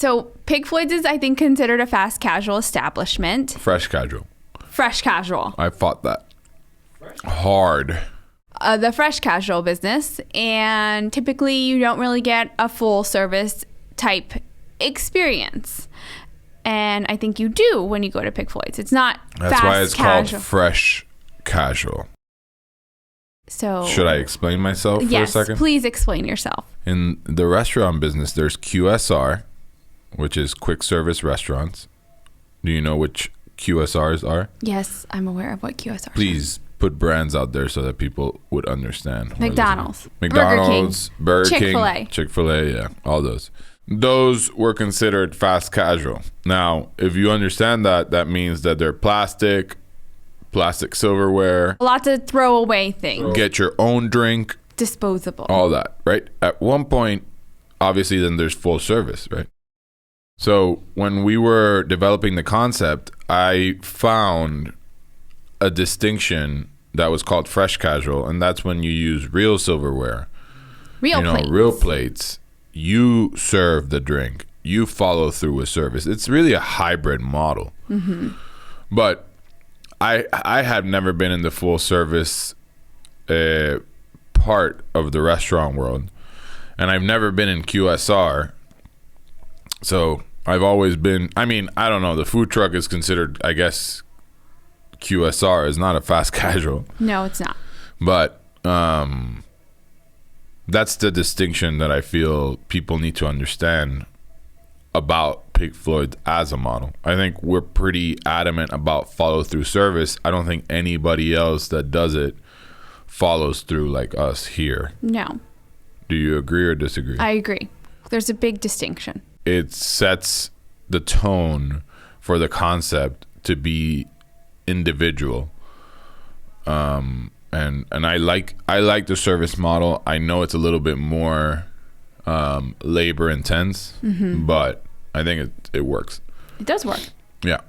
So Pig Floyd's is, I think, considered a fast casual establishment. Fresh casual. Fresh casual. I fought that hard. The fresh casual business, and typically you don't really get a full service type experience. And I think you do when you go to Pig Floyd's. It's not That's fast why it's casual. called fresh casual. So should I explain myself for a second? Yes, please explain yourself. In the restaurant business, there's QSR, which is quick service restaurants. Do you know which QSRs are? Yes, I'm aware of what QSR are. Please put brands out there so that people would understand. McDonald's. Burger King, Chick-fil-A. Chick-fil-A, yeah, all those. Those were considered fast casual. Now, if you understand that, that means that they're plastic silverware. Lots of throwaway things. Get your own drink. Disposable. All that, right? At one point, obviously, then there's full service, right? So when we were developing the concept, I found a distinction that was called fresh casual, and that's when you use real silverware. Real plates. You serve the drink. You follow through with service. It's really a hybrid model. Mm-hmm. But I had never been in the full service part of the restaurant world, and I've never been in QSR. So I've always been, I don't know, the food truck is considered, I guess, QSR is not a fast casual. No, it's not. But that's the distinction that I feel people need to understand about Pig Floyd as a model. I think we're pretty adamant about follow through service. I don't think anybody else that does it follows through like us here. No. Do you agree or disagree? I agree. There's a big distinction. It sets the tone for the concept to be individual. And I like the service model. I know it's a little bit more labor intense, but I think it works. It does work. Yeah.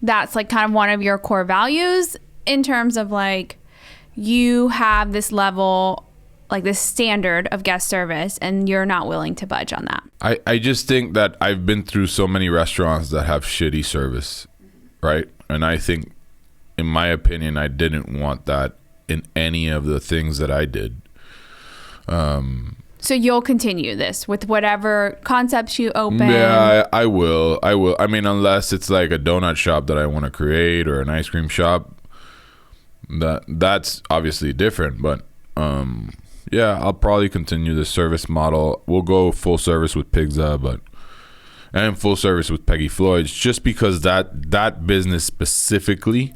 That's like kind of one of your core values in terms of like you have this level, like this standard of guest service, and you're not willing to budge on that. I just think that I've been through so many restaurants that have shitty service, right? And I think, in my opinion, I didn't want that in any of the things that I did. So you'll continue this with whatever concepts you open? Yeah, I will. I mean, unless it's like a donut shop that I want to create or an ice cream shop, that's obviously different. But yeah, I'll probably continue the service model. We'll go full service with Pigza, and full service with Peggy Floyd's, just because that business specifically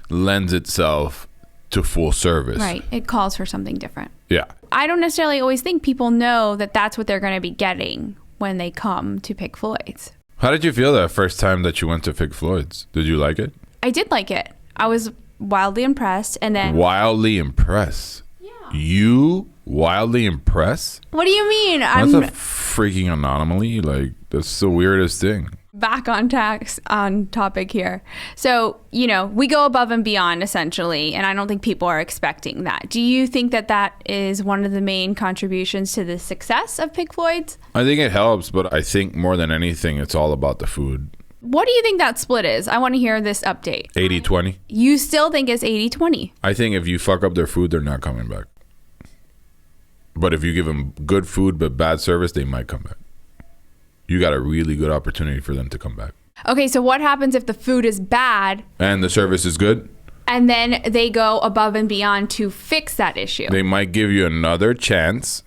lends itself to full service. Right. It calls for something different. Yeah. I don't necessarily always think people know that that's what they're going to be getting when they come to Pig Floyd's. How did you feel that first time that you went to Pig Floyd's? Did you like it? I did like it. I was wildly impressed. And then... Wildly impressed? Yeah. You wildly impressed? What do you mean? That's a freaking anomaly. Like, that's the weirdest thing. Back on topic here. So, we go above and beyond essentially, and I don't think people are expecting that. Do you think that is one of the main contributions to the success of Pig Floyd's? I think it helps, but I think more than anything, it's all about the food. What do you think that split is? I want to hear this update. 80-20. You still think it's 80-20? I think if you fuck up their food, they're not coming back. But if you give them good food but bad service, they might come back. You got a really good opportunity for them to come back. Okay, so what happens if the food is bad and the service is good? And then they go above and beyond to fix that issue. They might give you another chance,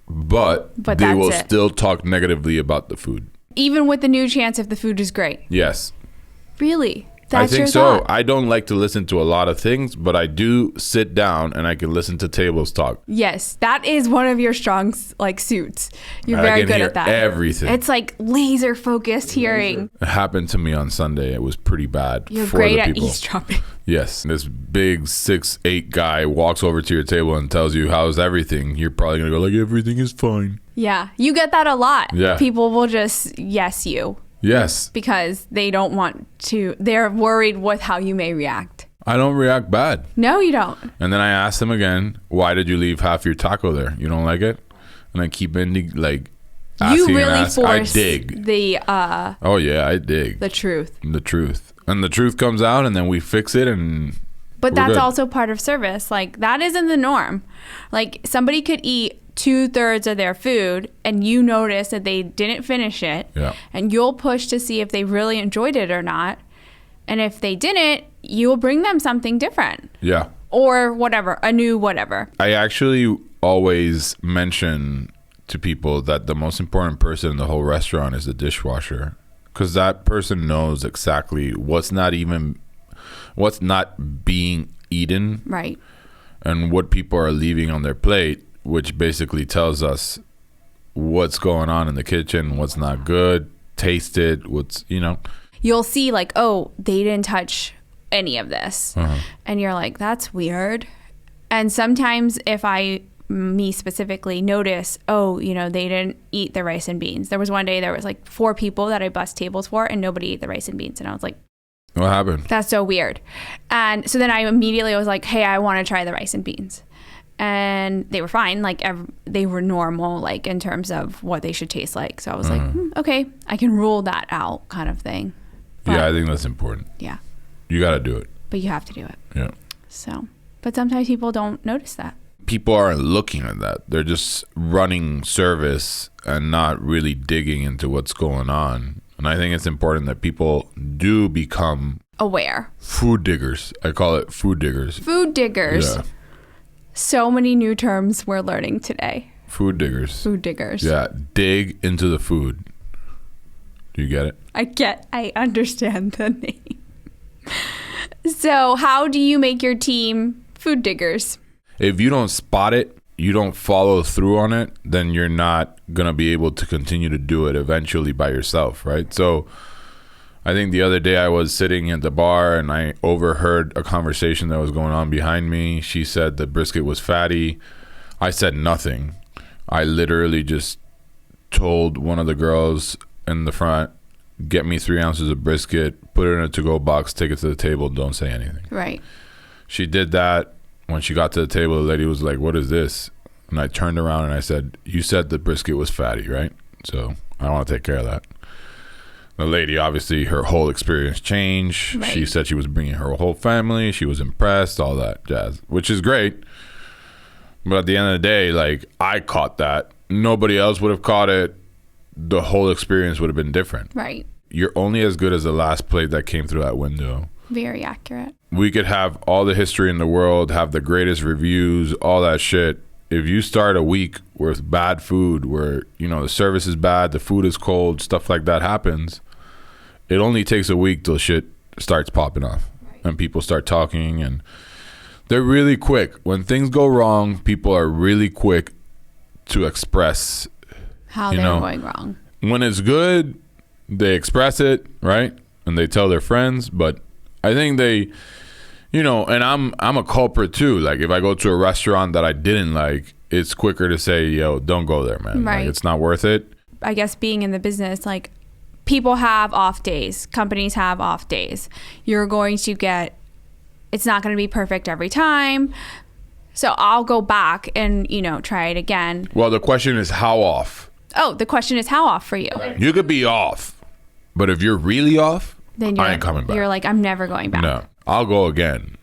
but they will still talk negatively about the food. Even with the new chance if the food is great? Yes. Really? I think so. I don't like to listen to a lot of things, but I do sit down and I can listen to tables talk. Yes, that is one of your strong suits. You're very good at that. Everything. It's like laser focused hearing. It happened to me on Sunday. It was pretty bad. You're great at eavesdropping. Yes. This big 6'8" guy walks over to your table and tells you how's everything. You're probably gonna go like, everything is fine. Yeah, you get that a lot. Yeah. People will just yes you. Yes. Because they don't want to, they're worried with how you may react. I don't react bad. No, you don't. And then I asked them again, why did you leave half your taco there? You don't like it? And I keep ending, like, You really I force dig. the Oh yeah, I dig the truth. the truth, and the truth comes out, and then we fix it, and But we're that's good. also part of service. Like, that isn't the norm. Like, somebody could eat 2/3 of their food and you notice that they didn't finish it. Yeah. And you'll push to see if they really enjoyed it or not. And if they didn't, you'll bring them something different. Yeah. Or whatever, a new whatever. I actually always mention to people that the most important person in the whole restaurant is the dishwasher, because that person knows exactly what's not being eaten, Right. and what people are leaving on their plate, which basically tells us what's going on in the kitchen, what's not good, taste it, what's, You'll see like, oh, they didn't touch any of this. And you're like, that's weird. And sometimes if me specifically notice, they didn't eat the rice and beans. There was one day there was like 4 people that I bussed tables for and nobody ate the rice and beans. And I was like, what happened? that's so weird. And so then I immediately was like, hey, I want to try the rice and beans. And they were fine. Like they were normal, like in terms of what they should taste like. So I was like, okay, I can rule that out kind of thing. But, Yeah, I think that's important. Yeah. You got to do it. But you have to do it. Yeah. So, but sometimes people don't notice that. People aren't looking at that. They're just running service and not really digging into what's going on. And I think it's important that people do become Aware. food diggers. I call it food diggers. Food diggers. Yeah. So many new terms we're learning today. Food diggers. Food diggers. Yeah. Dig into the food. Do you get it? I understand the name. So how do you make your team food diggers? If you don't spot it, you don't follow through on it, then you're not going to be able to continue to do it eventually by yourself, right? So I think the other day I was sitting at the bar and I overheard a conversation that was going on behind me. She said the brisket was fatty. I said nothing. I literally just told one of the girls in the front, get me 3 ounces of brisket, put it in a to-go box, take it to the table, don't say anything. Right. She did that. When she got to the table, the lady was like, what is this? And I turned around and I said, you said the brisket was fatty, right? So I want to take care of that. The lady, obviously, her whole experience changed. Right. She said she was bringing her whole family. She was impressed, all that jazz, which is great. But at the end of the day, like, I caught that. Nobody else would have caught it. The whole experience would have been different. Right. You're only as good as the last plate that came through that window. Very accurate. We could have all the history in the world, have the greatest reviews, all that shit. If you start a week with bad food where, the service is bad, the food is cold, stuff like that happens, it only takes a week till shit starts popping off. Right. And people start talking, and they're really quick. When things go wrong, people are really quick to express how they're going wrong. When it's good, they express it, right? And they tell their friends, but I think they, and I'm a culprit too. Like, if I go to a restaurant that I didn't like, it's quicker to say, yo, don't go there, man. Right. Like, it's not worth it. I guess being in the business, like, people have off days. Companies have off days. You're going to it's not going to be perfect every time. So I'll go back and, try it again. Well, the question is how off? Oh, the question is how off for you? You could be off, but if you're really off, then I ain't coming back. You're like, I'm never going back. No, I'll go again,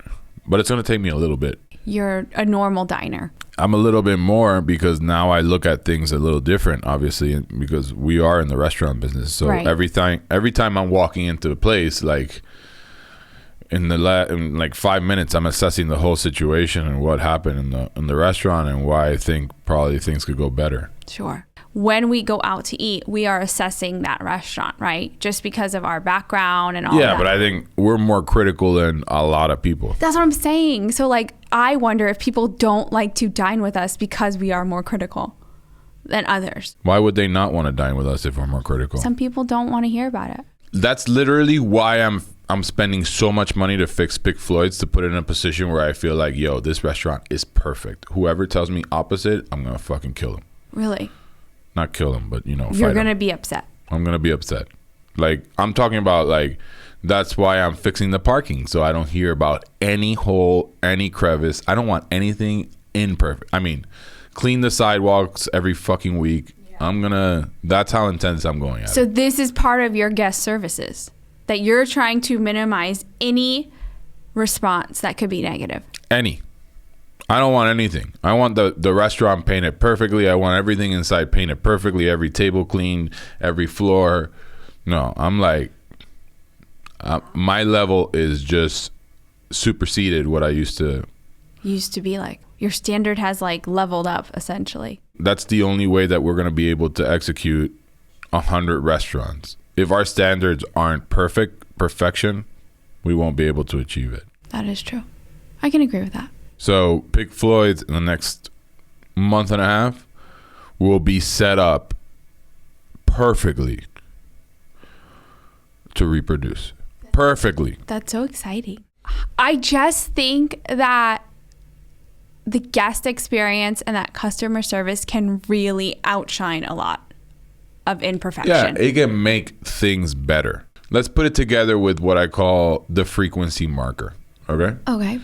but it's going to take me a little bit. You're a normal diner. I'm a little bit more because now I look at things a little different, obviously, because we are in the restaurant business. So right. every time I'm walking into a place, like in like 5 minutes, I'm assessing the whole situation and what happened in the restaurant and why I think probably things could go better. Sure. When we go out to eat, we are assessing that restaurant, right? Just because of our background and all that. Yeah, but I think we're more critical than a lot of people. That's what I'm saying. So, like, I wonder if people don't like to dine with us because we are more critical than others. Why would they not want to dine with us if we're more critical? Some people don't want to hear about it. That's literally why I'm spending so much money to pick Floyd's, to put it in a position where I feel like, yo, this restaurant is perfect. Whoever tells me opposite, I'm going to fucking kill him. Really? Not kill him, but, You're going to be upset. I'm going to be upset. Like, I'm talking about, like, that's why I'm fixing the parking, so I don't hear about any hole, any crevice. I don't want anything imperfect. I mean, clean the sidewalks every fucking week. Yeah. That's how intense I'm going at So it. this is part of your guest services, that you're trying to minimize any response that could be negative. I don't want anything. I want the restaurant painted perfectly. I want everything inside painted perfectly. Every table cleaned, every floor. No, I'm like, my level is just superseded what I used to be like. Your standard has like leveled up essentially. That's the only way that we're going to be able to execute 100 restaurants. If our standards aren't perfection, we won't be able to achieve it. That is true. I can agree with that. So pick Floyd's in the next month and a half. Will be set up perfectly to reproduce. Perfectly. That's so exciting. I just think that the guest experience and that customer service can really outshine a lot of imperfection. Yeah, it can make things better. Let's put it together with what I call the frequency marker. Okay? Okay.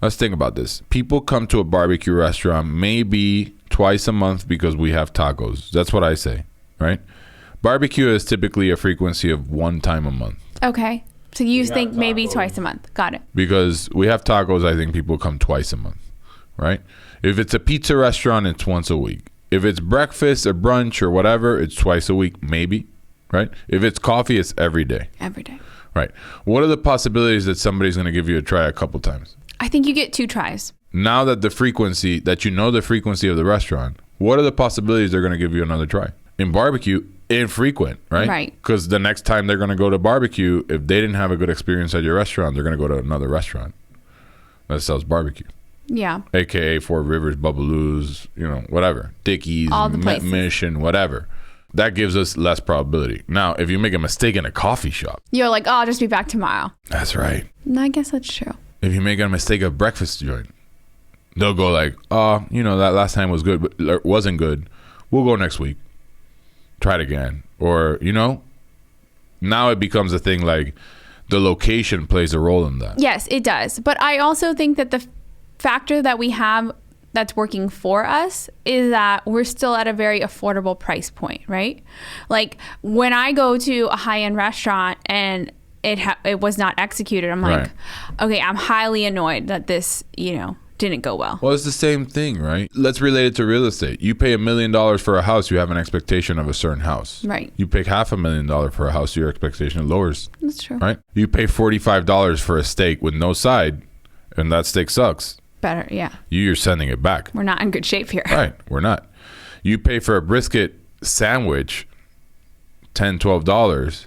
Let's think about this. People come to a barbecue restaurant maybe twice a month because we have tacos. That's what I say, right? Barbecue is typically a frequency of one time a month. Okay. So you think maybe twice a month. Got it. Because we have tacos, I think people come twice a month, right? If it's a pizza restaurant, it's once a week. If it's breakfast or brunch or whatever, it's twice a week, maybe, right? If it's coffee, it's every day. Every day. Right. What are the possibilities that somebody's going to give you a try a couple times? I think you get 2 tries. Now that the frequency of the restaurant, what are the possibilities they're going to give you another try? In barbecue, infrequent, right? Right. Because the next time they're going to go to barbecue, if they didn't have a good experience at your restaurant, they're going to go to another restaurant that sells barbecue. Yeah. AKA Four Rivers, Bubbaloo's, whatever. Dickie's, All the places. Mission, whatever. That gives us less probability. Now, if you make a mistake in a coffee shop. You're like, oh, I'll just be back tomorrow. That's right. No, I guess that's true. If you make a mistake at breakfast joint, they'll go like, oh, that last time was good, but wasn't good. We'll go next week. Try it again. Or, now it becomes a thing like the location plays a role in that. Yes, it does. But I also think that the factor that we have that's working for us is that we're still at a very affordable price point, right? Like when I go to a high-end restaurant and it was not executed, I'm like, okay, I'm highly annoyed that this, didn't go well. Well, it's the same thing, right? Let's relate it to real estate. You pay $1 million for a house, you have an expectation of a certain house. Right. You pay $500,000 for a house, your expectation lowers. That's true. Right? You pay $45 for a steak with no side, and that steak sucks. Better, yeah. You're sending it back. We're not in good shape here. Right, we're not. You pay for a brisket sandwich, $10, $12.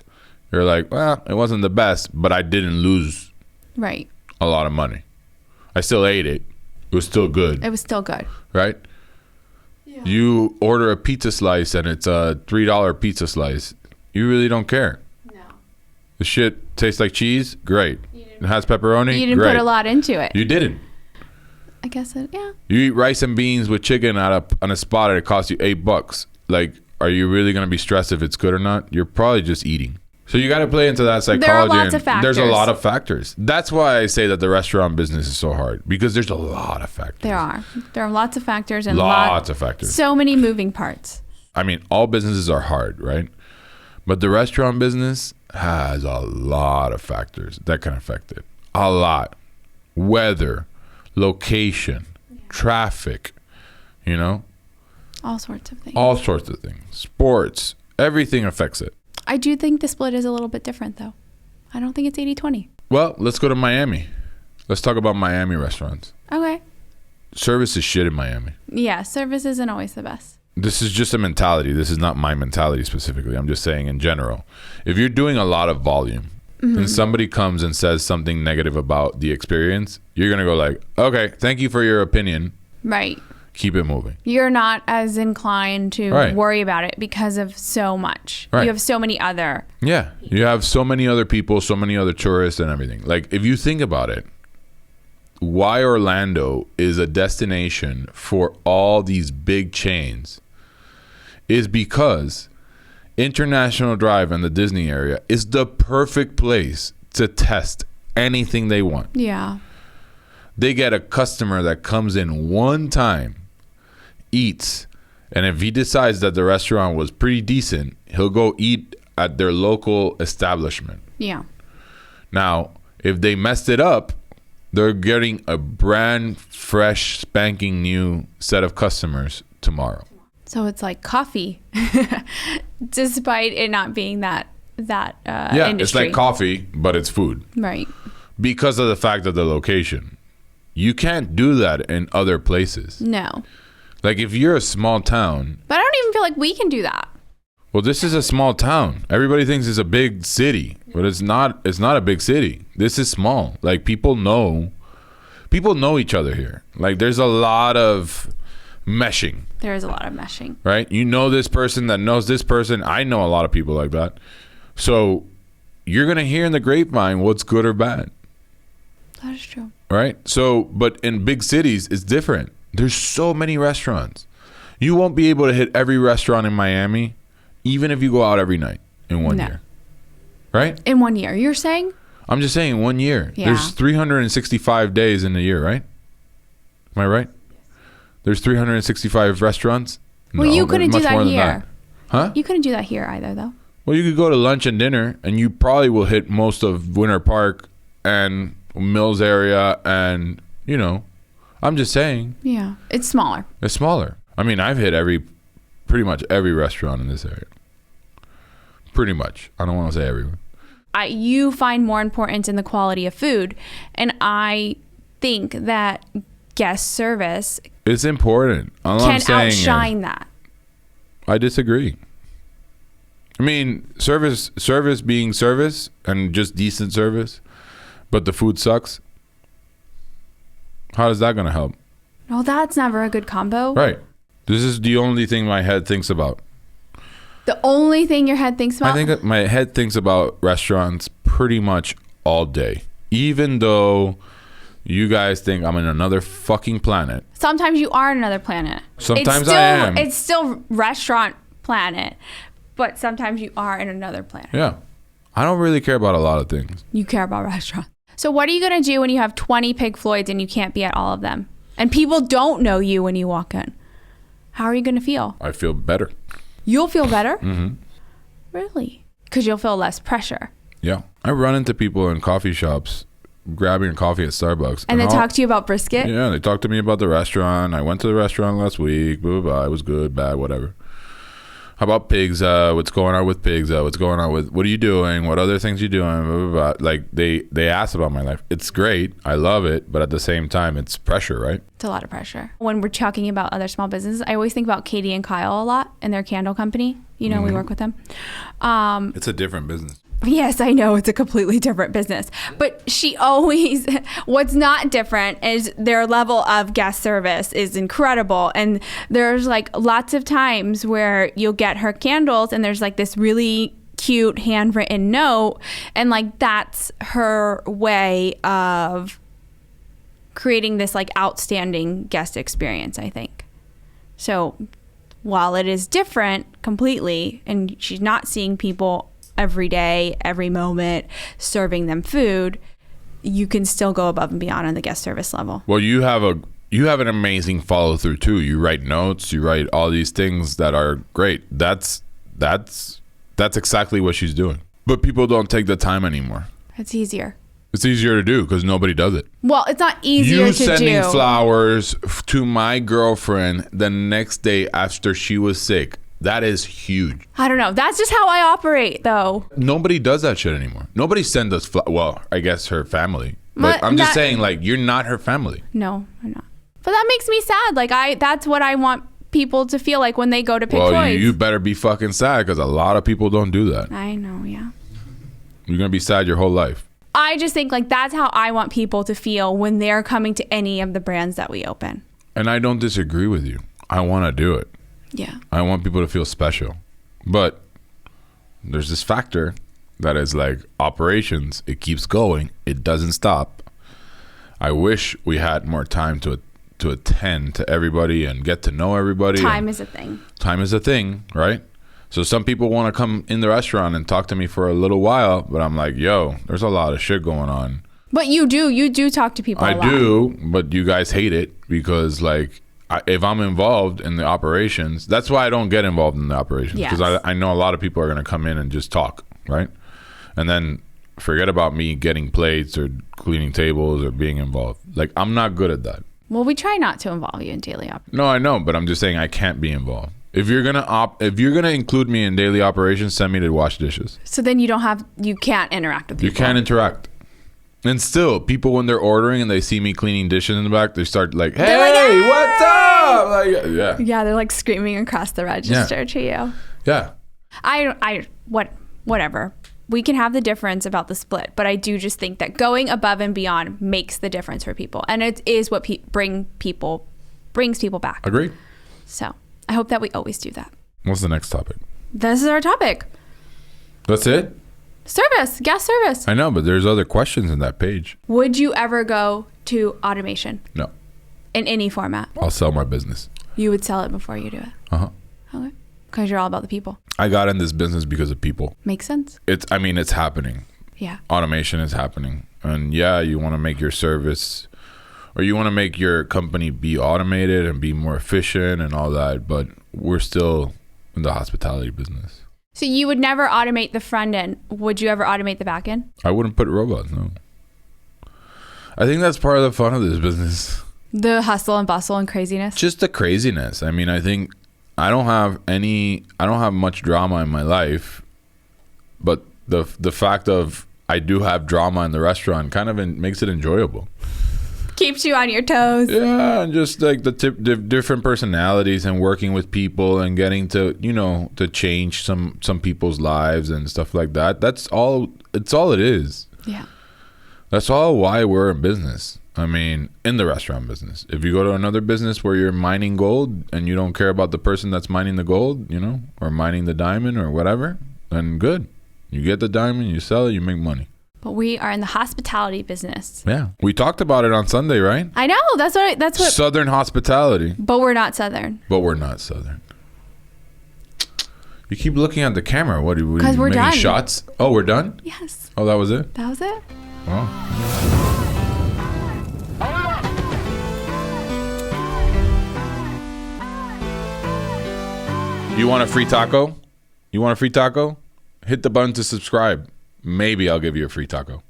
You're like, well, it wasn't the best, but I didn't lose right. a lot of money. I still ate it. It was still good. It was still good. Right? Yeah. You order a pizza slice and it's a $3 pizza slice. You really don't care. No. The shit tastes like cheese? Great. It has pepperoni? You didn't Great. put a lot into it. You didn't. I guess yeah. You eat rice and beans with chicken on a spot and it costs you $8. Like, are you really going to be stressed if it's good or not? You're probably just eating. So you got to play into that psychology. There are lots of factors. There's a lot of factors. That's why I say that the restaurant business is so hard, because there's a lot of factors. There are lots of factors and lots of factors. So many moving parts. I mean, all businesses are hard, right? But the restaurant business has a lot of factors that can affect it. A lot. Weather, location, traffic, all sorts of things. All sorts of things. Sports, everything affects it. I do think the split is a little bit different, though. I don't think it's 80-20. Well, let's go to Miami. Let's talk about Miami restaurants. Okay. Service is shit in Miami. Yeah, service isn't always the best. This is just a mentality. This is not my mentality specifically. I'm just saying in general. If you're doing a lot of volume and somebody comes and says something negative about the experience, you're going to go like, okay, thank you for your opinion. Right. Keep it moving. You're not as inclined to worry about it because of so much. Right. You have so many other. Yeah. You have so many other people, so many other tourists and everything. Like, if you think about it, why Orlando is a destination for all these big chains is because International Drive and the Disney area is the perfect place to test anything they want. Yeah. They get a customer that comes in one time, eats, And if he decides that the restaurant was pretty decent, he'll go eat at their local establishment. Yeah. Now, if they messed it up, they're getting a brand fresh, spanking new set of customers tomorrow. So it's like coffee, despite it not being that yeah, industry. it's like coffee, but it's food. Right. Because of the fact of the location. You can't do that in other places. No. Like if you're a small town. But I don't even feel like we can do that. Well, this is a small town. Everybody thinks it's a big city, but it's not a big city. This is small. Like people know each other here. Like there's a lot of meshing. There is a lot of meshing. Right? You know this person that knows this person. I know a lot of people like that. So you're going to hear in the grapevine what's good or bad. That is true. Right? So, but in big cities, it's different. There's so many restaurants. You won't be able to hit every restaurant in Miami, even if you go out every night in 1 year. Right? In 1 year, you're saying? I'm just saying 1 year. Yeah. There's 365 days in a year, right? Am I right? There's 365 restaurants. Well, you couldn't do that here. Huh? You couldn't do that here either, though. Well, you could go to lunch and dinner, and you probably will hit most of Winter Park and Mills area, and I'm just saying. Yeah, it's smaller. It's smaller. I mean, I've hit pretty much every restaurant in this area. Pretty much. I don't want to say everyone. You find more importance in the quality of food, and I think that guest service it's important. All can I'm saying outshine that. I disagree. I mean, service being service and just decent service, but the food sucks. How is that going to help? No, that's never a good combo. Right. This is the only thing my head thinks about. The only thing your head thinks about? I think that my head thinks about restaurants pretty much all day. Even though you guys think I'm in another fucking planet. Sometimes you are in another planet. Sometimes I am. It's still restaurant planet, but sometimes you are in another planet. Yeah. I don't really care about a lot of things. You care about restaurants. So what are you going to do when you have 20 Pig Floyds and you can't be at all of them? And people don't know you when you walk in? How are you going to feel? I feel better. You'll feel better? Mm-hmm. Really? Because you'll feel less pressure. Yeah. I run into people in coffee shops grabbing coffee at Starbucks. And they talk to you about brisket? Yeah, they talk to me about the restaurant. I went to the restaurant last week. Blah, blah, blah. It was good, bad, whatever. How about pigs? What's going on with pigs? What's going on with, what are you doing? What other things you doing? Blah, blah, blah. Like they ask about my life. It's great. I love it. But at the same time, it's pressure, right? It's a lot of pressure. When we're talking about other small businesses, I always think about Katie and Kyle a lot and their candle company. We work with them. It's a different business. Yes, I know it's a completely different business, but what's not different is their level of guest service is incredible. And there's like lots of times where you'll get her candles and there's like this really cute handwritten note. And like, that's her way of creating this like outstanding guest experience, I think. So while it is different completely and she's not seeing people every day, every moment, serving them food, you can still go above and beyond on the guest service level. Well, you have an amazing follow through too. You write notes, you write all these things that are great. That's exactly what she's doing. But people don't take the time anymore. It's easier. It's easier to do because nobody does it. Well, it's not easier to do. You sending flowers to my girlfriend the next day after she was sick. That is huge. I don't know. That's just how I operate, though. Nobody does that shit anymore. Nobody sends us well, I guess her family. But I'm just saying, like, you're not her family. No, I'm not. But that makes me sad. Like, that's what I want people to feel like when they go to Pig Floyd's. Well, you better be fucking sad because a lot of people don't do that. I know, yeah. You're going to be sad your whole life. I just think, like, that's how I want people to feel when they're coming to any of the brands that we open. And I don't disagree with you. I want to do it. Yeah. I want people to feel special. But there's this factor that is like operations. It keeps going. It doesn't stop. I wish we had more time to attend to everybody and get to know everybody. Time is a thing. Time is a thing, right? So some people want to come in the restaurant and talk to me for a little while, but I'm like, yo, there's a lot of shit going on. But you do talk to people a lot. I do, but you guys hate it because like if I'm involved in the operations, that's why I don't get involved in the operations, because I know a lot of people are going to come in and just talk, right? And then forget about me getting plates or cleaning tables or being involved. Like, I'm not good at that. Well, we try not to involve you in daily operations. No, I know, but I'm just saying I can't be involved. If you're gonna include me in daily operations, send me to wash dishes. So then you can't interact with people. You can't interact. And still, people, when they're ordering and they see me cleaning dishes in the back, they start like, "Hey, like, what's up?" Like, yeah. Yeah, they're like screaming across the register to you. Yeah. Whatever. We can have the difference about the split, but I do just think that going above and beyond makes the difference for people, and it is what brings people back. Agreed. So I hope that we always do that. What's the next topic? This is our topic. That's it? Service, guest service. I know, but there's other questions in that page. Would you ever go to automation? No. In any format? I'll sell my business. You would sell it before you do it? Uh-huh. Okay. Because you're all about the people. I got in this business because of people. Makes sense. It's happening. Yeah. Automation is happening. And yeah, you want to make your service, or you want to make your company be automated and be more efficient and all that, but we're still in the hospitality business. So you would never automate the front end. Would you ever automate the back end? I wouldn't put robots, no. I think that's part of the fun of this business. The hustle and bustle and craziness? Just the craziness. I mean, I think I don't have much drama in my life, but the fact of I do have drama in the restaurant kind of makes it enjoyable. Keeps you on your toes. Yeah, and just like the different personalities and working with people and getting to, to change some people's lives and stuff like that. That's all. It's all it is. Yeah. That's all why we're in business. I mean, in the restaurant business. If you go to another business where you're mining gold and you don't care about the person that's mining the gold, or mining the diamond or whatever, then good. You get the diamond, you sell it, you make money. But we are in the hospitality business. Yeah. We talked about it on Sunday, right? I know. That's what Southern hospitality. But we're not Southern. You keep looking at the camera. What are we Because we're making done. Shots? Oh, we're done? Yes. Oh, that was it? That was it. Oh. You want a free taco? Hit the button to subscribe. Maybe I'll give you a free taco.